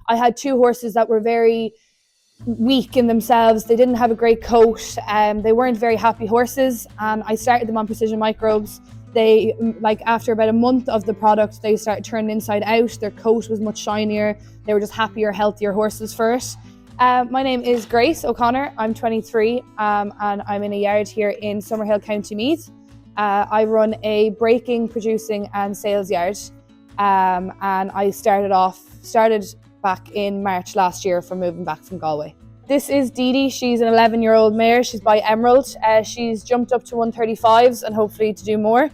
I had two horses that were very weak in themselves. They didn't have a great coat. They weren't very happy horses, and I started them on Precision Microbes. They, like, after about a month of the product, they started turning inside out. Their coat was much shinier. They were just happier, healthier horses for it. My name is Grace Oconnor. I'm 23 and I'm in a yard here in Summerhill, County Meath. I run a breaking, producing and sales yard, and I started back in March last year from moving back from Galway. This is Dee Dee. She's an 11-year-old mare. She's by Emerald. She's jumped up to 135s and hopefully to do more.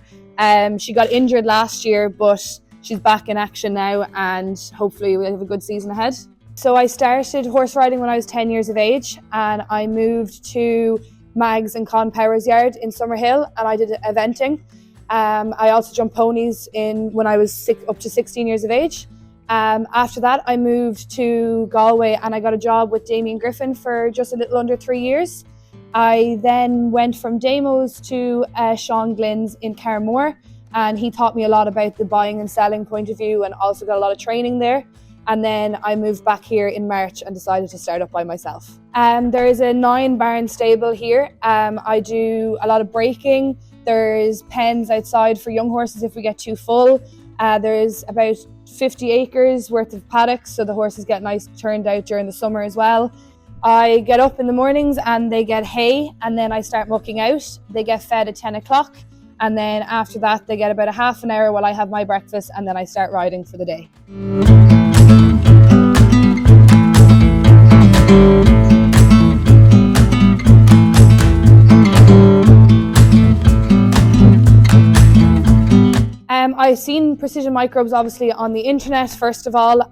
She got injured last year, but she's back in action now and hopefully we'll have a good season ahead. So I started horse riding when I was 10 years of age, and I moved to Mags and Con Power's yard in Summerhill, and I did eventing. I also jumped ponies when I was up to 16 years of age. After that, I moved to Galway and I got a job with Damien Griffin for just a little under 3 years. I then went from Damo's to Sean Glynn's in Carmore, and he taught me a lot about the buying and selling point of view and also got a lot of training there. And then I moved back here in March and decided to start up by myself. There is a 9-barn stable here. I do a lot of breaking. There's pens outside for young horses if we get too full. There's about 50 acres worth of paddocks, so the horses get nice turned out during the summer as well. I get up in the mornings and they get hay, and then I start mucking out. They get fed at 10 o'clock, and then after that they get about a half an hour while I have my breakfast, and then I start riding for the day. I've seen Precision Microbes obviously on the internet first of all,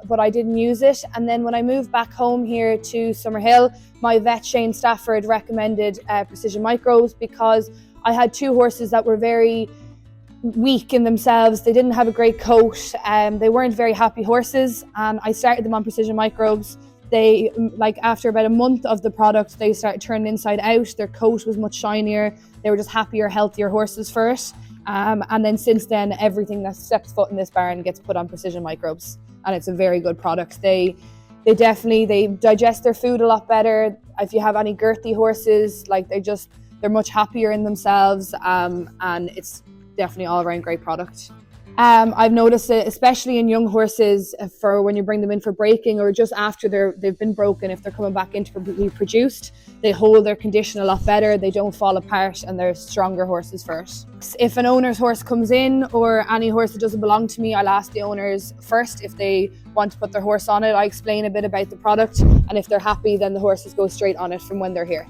but I didn't use it. And then when I moved back home here to Summerhill, my vet Shane Stafford recommended Precision Microbes because I had two horses that were very weak in themselves. They didn't have a great coat. They weren't very happy horses, and I started them on Precision Microbes. They, like, after about a month of the product, they started turning inside out. Their coat was much shinier. They were just happier, healthier horses for it. And then since then, everything that steps foot in this barn gets put on Precision Microbes, and it's a very good product. They digest their food a lot better. If you have any girthy horses, like, they're much happier in themselves, and it's definitely all around great product. I've noticed it, especially in young horses, for when you bring them in for breaking or just after they've been broken. If they're coming back in to be produced, they hold their condition a lot better. They don't fall apart, and they're stronger horses for it. If an owner's horse comes in, or any horse that doesn't belong to me, I'll ask the owners first if they want to put their horse on it. I explain a bit about the product, and if they're happy, then the horses go straight on it from when they're here.